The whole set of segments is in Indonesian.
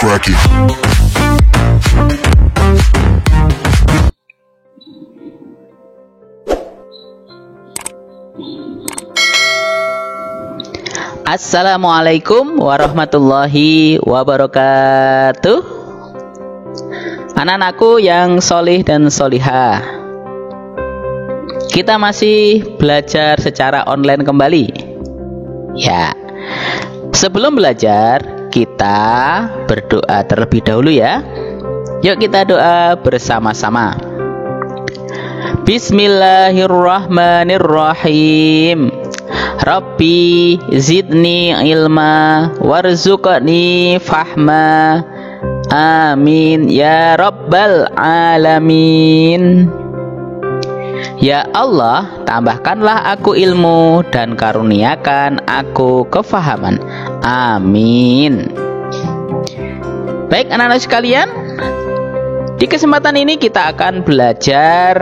crack it. Assalamualaikum warahmatullahi wabarakatuh. Anak-anakku yang solih dan solihah, kita masih belajar secara online kembali. Ya, sebelum belajar kita berdoa terlebih dahulu ya. Yuk kita doa bersama-sama. Bismillahirrahmanirrahim. Rabbi zidni ilma warzuqni fahma. Amin ya rabbal alamin. Ya Allah, tambahkanlah aku ilmu dan karuniakan aku kefahaman. Amin. Baik anak-anak sekalian, di kesempatan ini kita akan belajar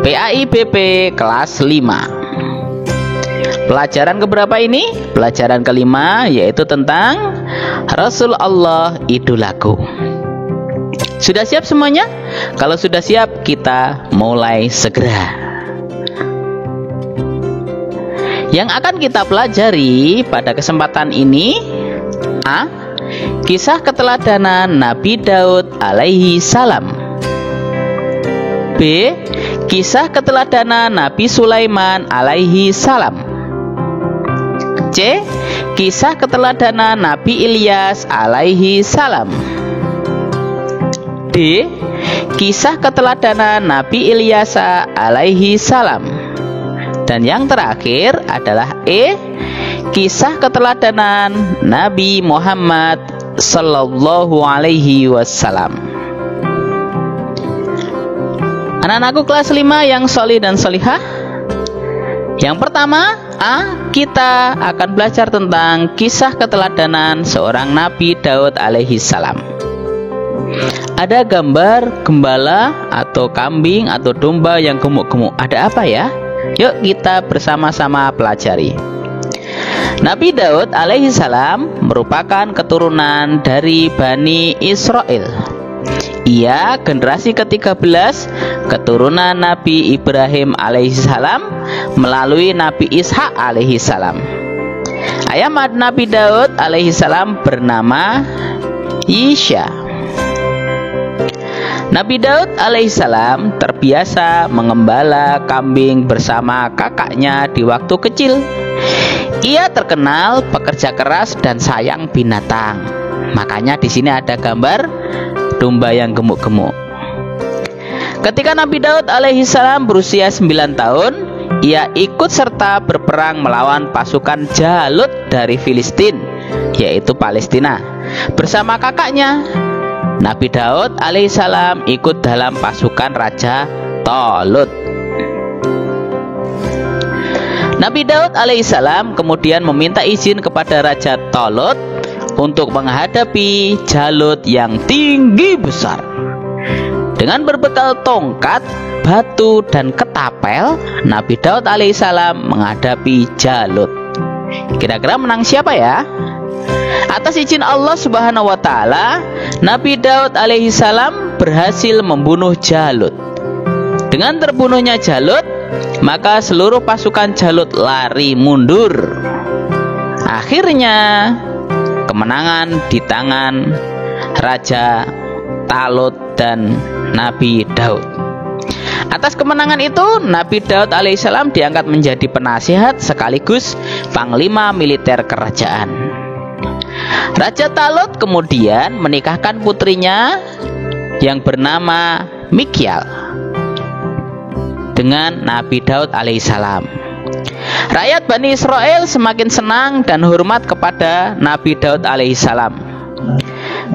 PAIBP kelas 5. Pelajaran keberapa ini? Pelajaran kelima, yaitu tentang Rasulullah idolaku. Sudah siap semuanya? Kalau sudah siap, kita mulai segera. Yang akan kita pelajari pada kesempatan ini A. Kisah keteladanan Nabi Daud alaihi salam. B. Kisah keteladanan Nabi Sulaiman alaihi salam. C. Kisah keteladanan Nabi Ilyas alaihi salam. D. Kisah keteladanan Nabi Ilyasa alaihi salam. Dan yang terakhir adalah E. Kisah keteladanan Nabi Muhammad sallallahu alaihi wasallam. Anak-anakku kelas 5 yang solih dan solihah, yang pertama A. Kita akan belajar tentang kisah keteladanan seorang Nabi Daud alaihi salam. Ada gambar gembala atau kambing atau domba yang gemuk-gemuk. Ada apa ya? Yuk kita bersama-sama pelajari. Nabi Daud alaihi salam merupakan keturunan dari Bani Israel. Ia generasi ke-13 keturunan Nabi Ibrahim alaihi salam melalui Nabi Ishak alaihi salam. Ayah Nabi Daud alaihi salam bernama Yisha. Nabi Daud alaihi salam terbiasa mengembala kambing bersama kakaknya di waktu kecil. Ia terkenal pekerja keras dan sayang binatang. Makanya di sini ada gambar domba yang gemuk-gemuk. Ketika Nabi Daud alaihi salam berusia 9 tahun, ia ikut serta berperang melawan pasukan Jalut dari Filistin, yaitu Palestina. Bersama kakaknya, Nabi Daud alaihi salam ikut dalam pasukan Raja Talut. Nabi Daud alaihi salam kemudian meminta izin kepada Raja Talut untuk menghadapi Jalut yang tinggi besar. Dengan berbekal tongkat, batu, dan ketapel, Nabi Daud alaihissalam menghadapi Jalut. Kira-kira menang siapa ya? Atas izin Allah subhanahu wa ta'ala, Nabi Daud alaihissalam berhasil membunuh Jalut. Dengan terbunuhnya Jalut, maka seluruh pasukan Jalut lari mundur. Akhirnya kemenangan di tangan Raja Talut dan Nabi Daud. Atas kemenangan itu, Nabi Daud alaihissalam diangkat menjadi penasihat sekaligus panglima militer kerajaan. Raja Talut kemudian menikahkan putrinya yang bernama Mikyal dengan Nabi Daud alaihissalam. Rakyat Bani Israel semakin senang dan hormat kepada Nabi Daud alaihissalam.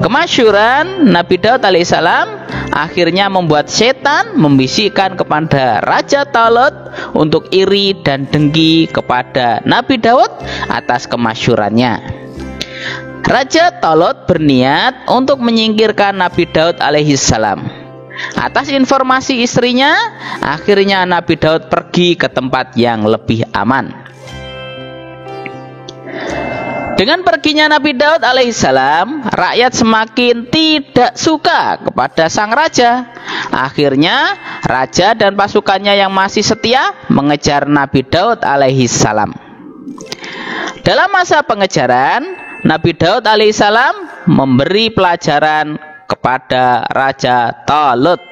Kemasyhuran Nabi Daud alaihissalam akhirnya membuat setan membisikkan kepada Raja Talut untuk iri dan dengki kepada Nabi Daud atas kemasyhurannya. Raja Talut berniat untuk menyingkirkan Nabi Daud alaihissalam. Atas informasi istrinya, akhirnya Nabi Daud pergi ke tempat yang lebih aman. Dengan perginya Nabi Daud alaihissalam, rakyat semakin tidak suka kepada sang raja. Akhirnya raja dan pasukannya yang masih setia mengejar Nabi Daud alaihissalam. Dalam masa pengejaran, Nabi Daud alaihissalam memberi pelajaran kepada Raja Talut,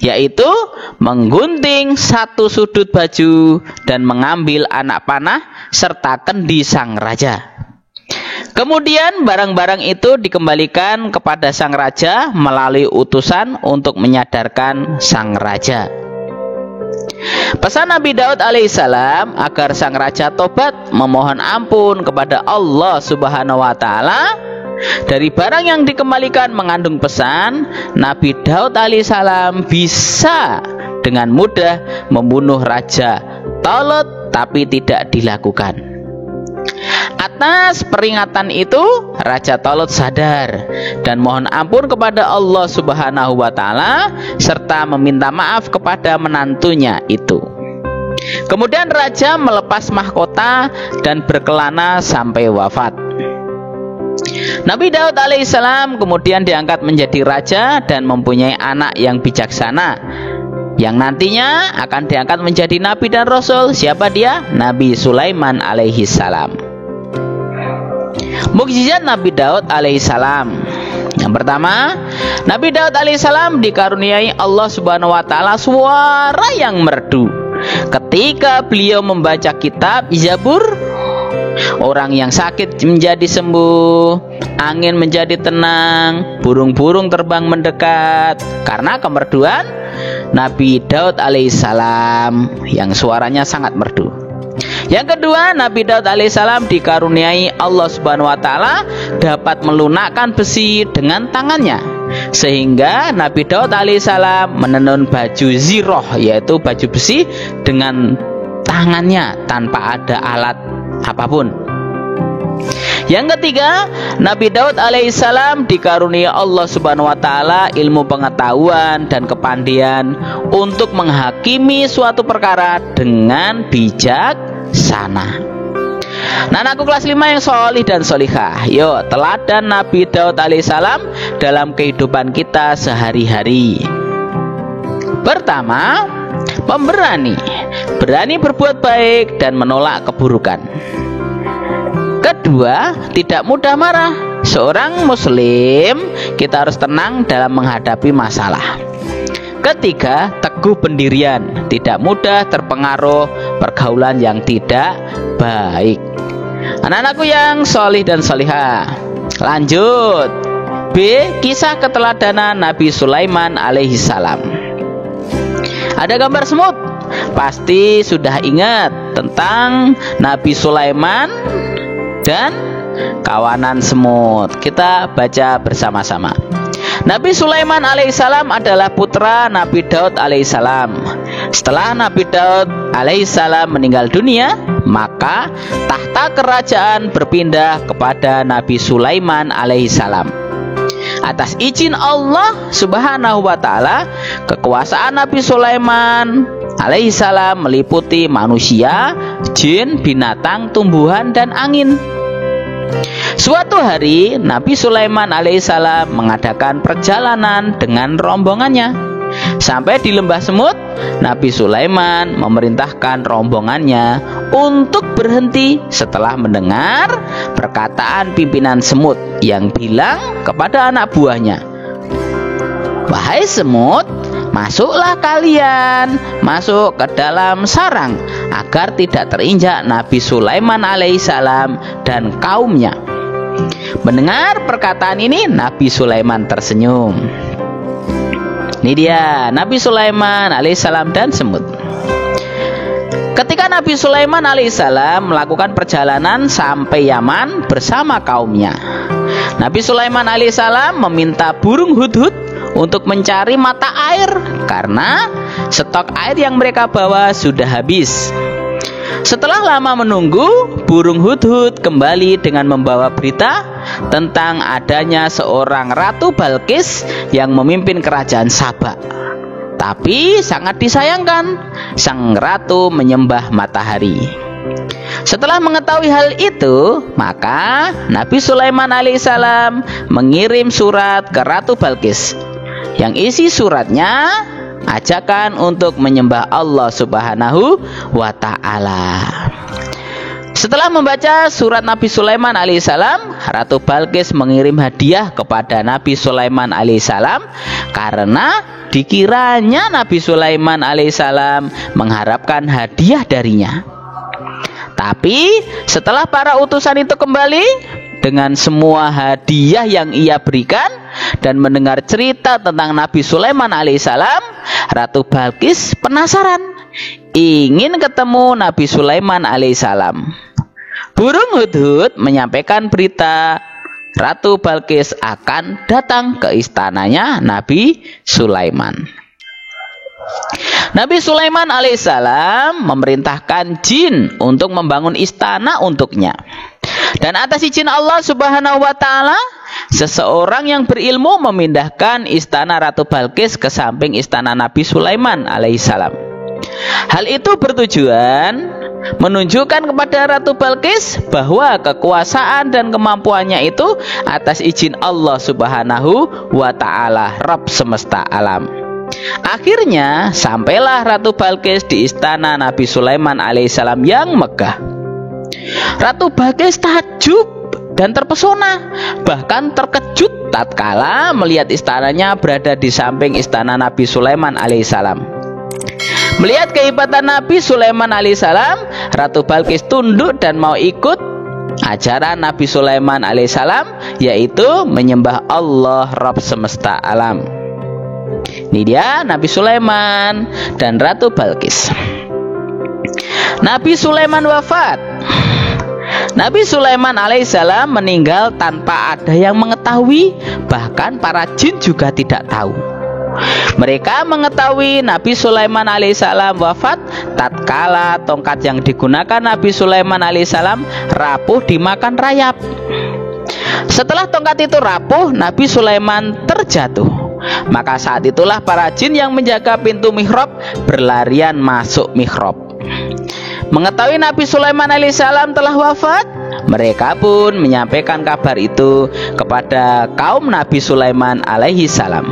yaitu menggunting satu sudut baju dan mengambil anak panah serta kendi sang raja. Kemudian barang-barang itu dikembalikan kepada sang raja melalui utusan untuk menyadarkan sang raja. Pesan Nabi Daud alaihissalam agar sang raja tobat memohon ampun kepada Allah Subhanahu wa taala. Dari barang yang dikembalikan mengandung pesan, Nabi Daud alaihissalam bisa dengan mudah membunuh Raja Talut, tapi tidak dilakukan. Atas peringatan itu, Raja Talut sadar dan mohon ampun kepada Allah Subhanahu wa taala serta meminta maaf kepada menantunya itu. Kemudian raja melepas mahkota dan berkelana sampai wafat. Nabi Daud alaihissalam kemudian diangkat menjadi raja dan mempunyai anak yang bijaksana, yang nantinya akan diangkat menjadi nabi dan rasul. Siapa dia? Nabi Sulaiman alaihissalam. Mukjizat Nabi Daud alaihissalam. Yang pertama, Nabi Daud alaihissalam dikaruniai Allah Subhanahu wa taala suara yang merdu. Ketika beliau membaca kitab Zabur, orang yang sakit menjadi sembuh, angin menjadi tenang, burung-burung terbang mendekat karena kemerduan Nabi Daud alaihissalam yang suaranya sangat merdu. Yang kedua, Nabi Daud alaihissalam dikaruniai Allah Subhanahu wa taala dapat melunakkan besi dengan tangannya, sehingga Nabi Daud alaihissalam menenun baju ziroh, yaitu baju besi dengan tangannya tanpa ada alat apapun. Yang ketiga, Nabi Daud alaihissalam dikaruniai Allah Subhanahu wa taala ilmu pengetahuan dan kepandaian untuk menghakimi suatu perkara dengan bijaksana. Nah, anakku kelas 5 yang solih dan solihah, yuk teladan Nabi Daud alaihissalam dalam kehidupan kita sehari-hari. Pertama, pemberani, berani berbuat baik dan menolak keburukan. Kedua, tidak mudah marah. Seorang muslim, kita harus tenang dalam menghadapi masalah. Ketiga, teguh pendirian, tidak mudah terpengaruh pergaulan yang tidak baik. Anak-anakku yang solih dan solihah, lanjut. B. Kisah keteladanan Nabi Sulaiman alaihissalam. Ada gambar semut. Pasti sudah ingat tentang Nabi Sulaiman dan kawanan semut. Kita baca bersama-sama. Nabi Sulaiman alaihissalam adalah putra Nabi Daud alaihissalam. Setelah Nabi Daud alaihissalam meninggal dunia, maka tahta kerajaan berpindah kepada Nabi Sulaiman alaihissalam. Atas izin Allah Subhanahu wa taala, kekuasaan Nabi Sulaiman alaihissalam meliputi manusia, jin, binatang, tumbuhan, dan angin. Suatu hari Nabi Sulaiman alaihissalam mengadakan perjalanan dengan rombongannya. Sampai di lembah semut, Nabi Sulaiman memerintahkan rombongannya untuk berhenti setelah mendengar perkataan pimpinan semut yang bilang kepada anak buahnya, "Wahai semut, masuklah kalian masuk ke dalam sarang agar tidak terinjak Nabi Sulaiman alaihissalam dan kaumnya." Mendengar perkataan ini, Nabi Sulaiman tersenyum. Ini dia Nabi Sulaiman alaihissalam dan semut. Ketika Nabi Sulaiman alaihissalam melakukan perjalanan sampai Yaman bersama kaumnya, Nabi Sulaiman alaihissalam meminta burung hudhud untuk mencari mata air karena stok air yang mereka bawa sudah habis. Setelah lama menunggu, burung hudhud kembali dengan membawa berita tentang adanya seorang Ratu Balqis yang memimpin kerajaan Saba. Tapi sangat disayangkan, sang ratu menyembah matahari. Setelah mengetahui hal itu, maka Nabi Sulaiman alaihissalam mengirim surat ke Ratu Balqis yang isi suratnya ajakan untuk menyembah Allah Subhanahu wa Ta'ala. Setelah membaca surat Nabi Sulaiman alaihissalam, Ratu Balqis mengirim hadiah kepada Nabi Sulaiman alaihissalam karena dikiranya Nabi Sulaiman alaihissalam mengharapkan hadiah darinya. Tapi setelah para utusan itu kembali dengan semua hadiah yang ia berikan dan mendengar cerita tentang Nabi Sulaiman alaihissalam, Ratu Balqis penasaran, ingin ketemu Nabi Sulaiman alaihissalam. Burung hudhud menyampaikan berita Ratu Balqis akan datang ke istananya Nabi Sulaiman. Nabi Sulaiman alaihissalam memerintahkan jin untuk membangun istana untuknya. Dan atas izin Allah Subhanahu wa Ta'ala, seseorang yang berilmu memindahkan istana Ratu Balqis ke samping istana Nabi Sulaiman alaihissalam. Hal itu bertujuan menunjukkan kepada Ratu Balqis bahwa kekuasaan dan kemampuannya itu atas izin Allah Subhanahu wa Ta'ala, Rabb semesta alam. Akhirnya sampailah Ratu Balqis di istana Nabi Sulaiman alaihissalam yang megah. Ratu Balqis takjub dan terpesona, bahkan terkejut tatkala melihat istananya berada di samping istana Nabi Sulaiman alaihissalam. Melihat kehebatan Nabi Sulaiman alaihissalam, Ratu Balqis tunduk dan mau ikut ajaran Nabi Sulaiman alaihissalam, yaitu menyembah Allah Rabb semesta alam. Ini dia Nabi Sulaiman dan Ratu Balqis. Nabi Sulaiman wafat. Nabi Sulaiman alaihissalam meninggal tanpa ada yang mengetahui, bahkan para jin juga tidak tahu. Mereka mengetahui Nabi Sulaiman alaihissalam wafat tatkala tongkat yang digunakan Nabi Sulaiman alaihissalam rapuh dimakan rayap. Setelah tongkat itu rapuh, Nabi Sulaiman terjatuh. Maka saat itulah para jin yang menjaga pintu mihrab berlarian masuk mihrab. Mengetahui Nabi Sulaiman alaihissalam telah wafat, mereka pun menyampaikan kabar itu kepada kaum Nabi Sulaiman alaihissalam.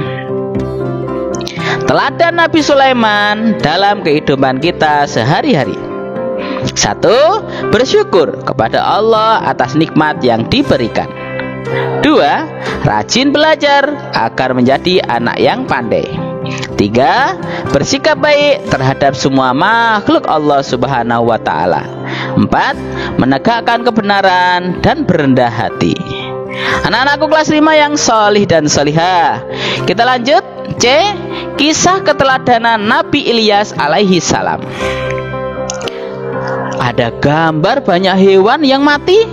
Teladan Nabi Sulaiman dalam kehidupan kita sehari-hari. 1. Bersyukur kepada Allah atas nikmat yang diberikan. 2. Rajin belajar agar menjadi anak yang pandai. 3. Bersikap baik terhadap semua makhluk Allah Subhanahu wa Ta'ala. 4. Menegakkan kebenaran dan berendah hati. Anak-anakku kelas 5 yang solih dan solihah. Kita lanjut. C. Kisah keteladanan Nabi Ilyas alaihi salam. Ada gambar banyak hewan yang mati,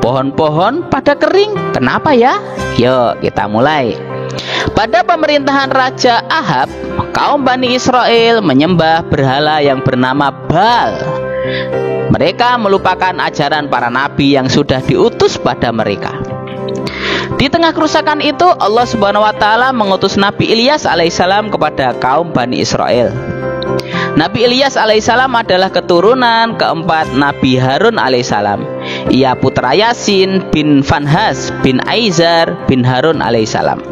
pohon-pohon pada kering. Kenapa ya? Yuk kita mulai. Pada pemerintahan Raja Ahab, kaum Bani Israel menyembah berhala yang bernama Baal. Mereka melupakan ajaran para nabi yang sudah diutus pada mereka. Di tengah kerusakan itu, Allah Subhanahu wa Ta'ala mengutus Nabi Ilyas alaihissalam kepada kaum Bani Israel. Nabi Ilyas alaihissalam adalah keturunan keempat Nabi Harun alaihissalam. Ia putra Yasin bin Fanhas bin Aizar bin Harun alaihissalam.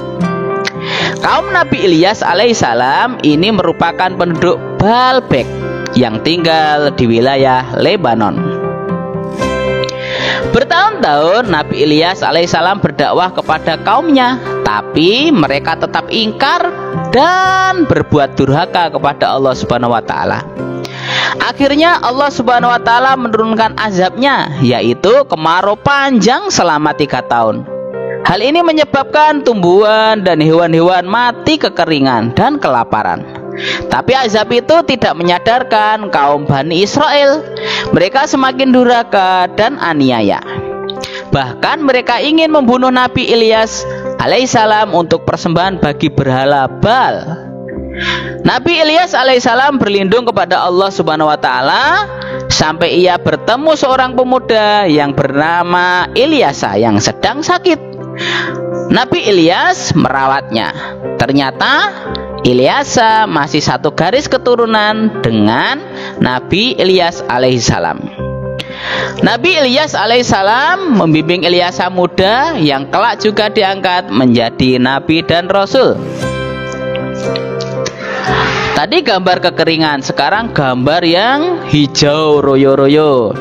Kaum Nabi Ilyas alaihissalam ini merupakan penduduk Baalbek yang tinggal di wilayah Lebanon. Bertahun-tahun Nabi Ilyas alaihissalam berdakwah kepada kaumnya, tapi mereka tetap ingkar dan berbuat durhaka kepada Allah Subhanahu wa Ta'ala. Akhirnya Allah Subhanahu wa Ta'ala menurunkan azabnya, yaitu kemarau panjang selama 3 tahun. Hal ini menyebabkan tumbuhan dan hewan-hewan mati kekeringan dan kelaparan. Tapi azab itu tidak menyadarkan kaum Bani Israel. Mereka semakin durhaka dan aniaya. Bahkan mereka ingin membunuh Nabi Ilyas alaihissalam untuk persembahan bagi berhala Baal. Nabi Ilyas alaihissalam berlindung kepada Allah Subhanahu wa Ta'ala sampai ia bertemu seorang pemuda yang bernama Ilyasa yang sedang sakit. Nabi Ilyas merawatnya. Ternyata Ilyasa masih satu garis keturunan dengan Nabi Ilyas alaihissalam. Nabi Ilyas alaihissalam membimbing Ilyasa muda yang kelak juga diangkat menjadi nabi dan rasul. Tadi gambar kekeringan, sekarang gambar yang hijau royo-royo.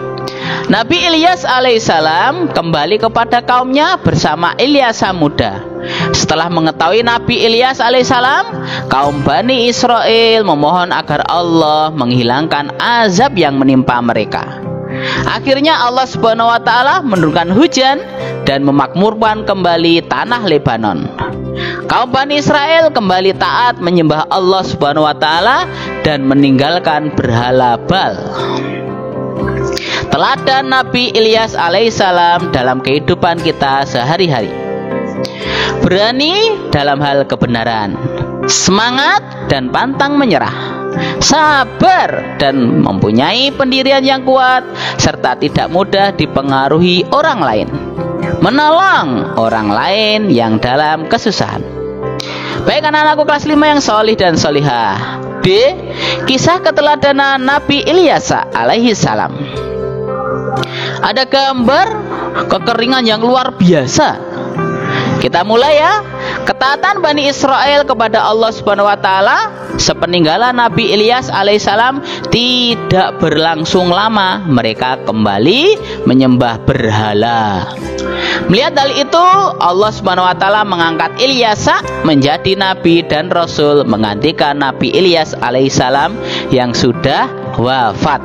Nabi Ilyas alaihissalam kembali kepada kaumnya bersama Ilyasa muda. Setelah mengetahui Nabi Ilyas alaihissalam, kaum Bani Israel memohon agar Allah menghilangkan azab yang menimpa mereka. Akhirnya Allah Subhanahu wa taala menurunkan hujan dan memakmurkan kembali tanah Lebanon. Kaum Bani Israel kembali taat menyembah Allah Subhanahu wa taala dan meninggalkan berhala Baal. Teladan Nabi Ilyas alaihissalam dalam kehidupan kita sehari-hari. Berani dalam hal kebenaran, semangat dan pantang menyerah, sabar dan mempunyai pendirian yang kuat, serta tidak mudah dipengaruhi orang lain, menolong orang lain yang dalam kesusahan. Baik anak-anakku kelas 5 yang solih dan solihah. B. Kisah keteladanan Nabi Ilyas alaihi salam. Ada gambar kekeringan yang luar biasa. Kita mulai ya. Ketaatan Bani Israel kepada Allah Subhanahu wa taala sepeninggalan Nabi Ilyas alaihissalam tidak berlangsung lama. Mereka kembali menyembah berhala. Melihat hal itu, Allah Subhanahu wa taala mengangkat Ilyas menjadi nabi dan rasul menggantikan Nabi Ilyas alaihissalam yang sudah wafat.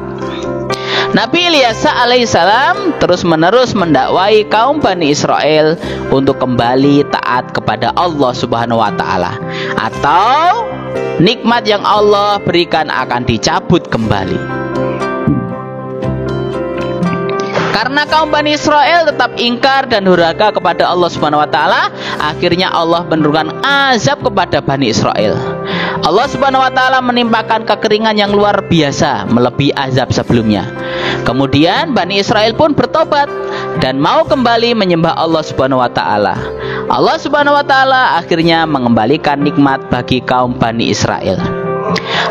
Nabi Ilyas alaihissalam terus-menerus mendakwai kaum Bani Israel untuk kembali taat kepada Allah Subhanahu wa taala, atau nikmat yang Allah berikan akan dicabut kembali. Karena kaum Bani Israel tetap ingkar dan durhaka kepada Allah Subhanahu wa taala, akhirnya Allah menurunkan azab kepada Bani Israel. Allah Subhanahu wa taala menimpakan kekeringan yang luar biasa, melebihi azab sebelumnya. Kemudian Bani Israel pun bertobat dan mau kembali menyembah Allah Subhanahu wa taala. Allah Subhanahu wa taala akhirnya mengembalikan nikmat bagi kaum Bani Israel.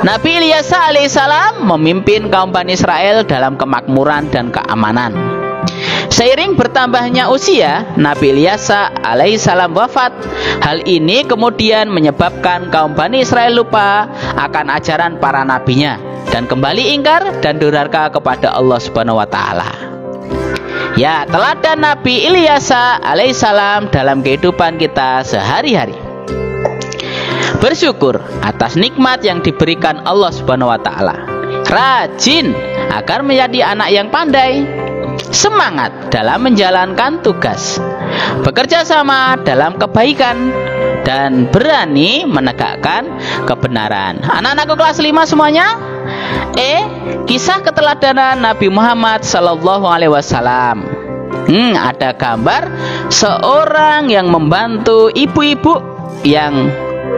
Nabi Ilyas alaihissalam memimpin kaum Bani Israel dalam kemakmuran dan keamanan. Seiring bertambahnya usia, Nabi Ilyas alaihissalam wafat. Hal ini kemudian menyebabkan kaum Bani Israel lupa akan ajaran para nabinya dan kembali ingkar dan durhaka kepada Allah Subhanahu wa taala. Ya, teladan Nabi Ilyas alaihissalam dalam kehidupan kita sehari-hari. Bersyukur atas nikmat yang diberikan Allah Subhanahu wa taala. Rajin agar menjadi anak yang pandai. Semangat dalam menjalankan tugas. Bekerja sama dalam kebaikan dan berani menegakkan kebenaran. Anak-anakku kelas 5 semuanya. Kisah keteladanan Nabi Muhammad sallallahu alaihi wasallam. Ada gambar seorang yang membantu ibu-ibu yang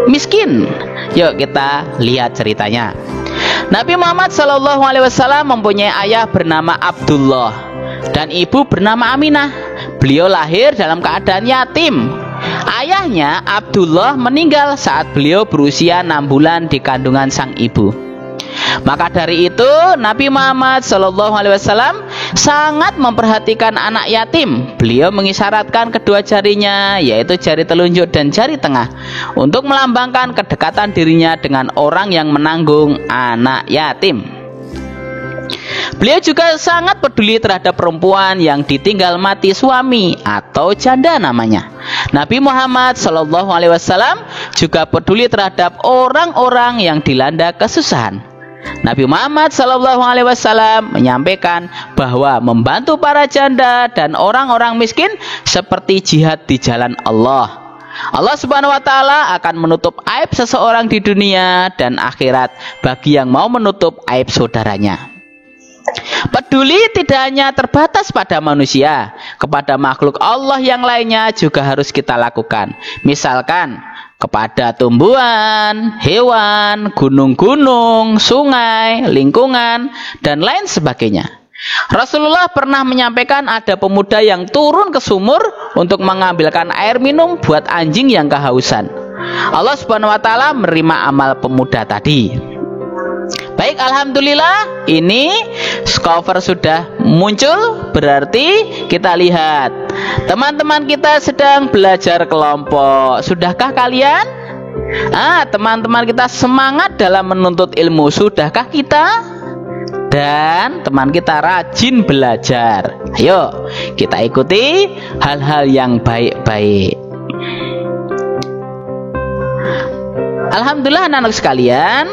miskin. Yuk kita lihat ceritanya. Nabi Muhammad sallallahu alaihi wasallam mempunyai ayah bernama Abdullah dan ibu bernama Aminah. Beliau lahir dalam keadaan yatim. Ayahnya Abdullah meninggal saat beliau berusia 6 bulan di kandungan sang ibu. Maka dari itu Nabi Muhammad SAW sangat memperhatikan anak yatim. Beliau mengisyaratkan kedua jarinya, yaitu jari telunjuk dan jari tengah, untuk melambangkan kedekatan dirinya dengan orang yang menanggung anak yatim. Beliau juga sangat peduli terhadap perempuan yang ditinggal mati suami atau janda namanya. Nabi Muhammad SAW juga peduli terhadap orang-orang yang dilanda kesusahan. Nabi Muhammad SAW menyampaikan bahwa membantu para janda dan orang-orang miskin seperti jihad di jalan Allah. Allah Subhanahu wa taala akan menutup aib seseorang di dunia dan akhirat bagi yang mau menutup aib saudaranya. Peduli tidak hanya terbatas pada manusia, kepada makhluk Allah yang lainnya juga harus kita lakukan. Misalkan kepada tumbuhan, hewan, gunung-gunung, sungai, lingkungan, dan lain sebagainya. Rasulullah pernah menyampaikan ada pemuda yang turun ke sumur untuk mengambilkan air minum buat anjing yang kehausan. Allah Subhanahu wa taala menerima amal pemuda tadi. Baik, alhamdulillah ini cover sudah muncul, berarti kita lihat teman-teman kita sedang belajar kelompok. Sudahkah kalian? Teman-teman kita semangat dalam menuntut ilmu. Sudahkah kita? Dan teman kita rajin belajar. Ayo kita ikuti hal-hal yang baik-baik. Alhamdulillah anak-anak sekalian,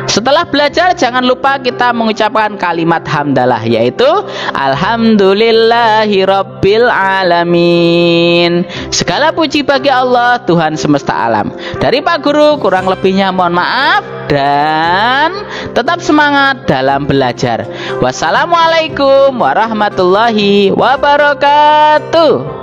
setelah belajar jangan lupa kita mengucapkan kalimat hamdalah, yaitu Alhamdulillahirabbil alamin. Segala puji bagi Allah, Tuhan semesta alam. Dari Pak Guru kurang lebihnya mohon maaf, dan tetap semangat dalam belajar. Wassalamualaikum warahmatullahi wabarakatuh.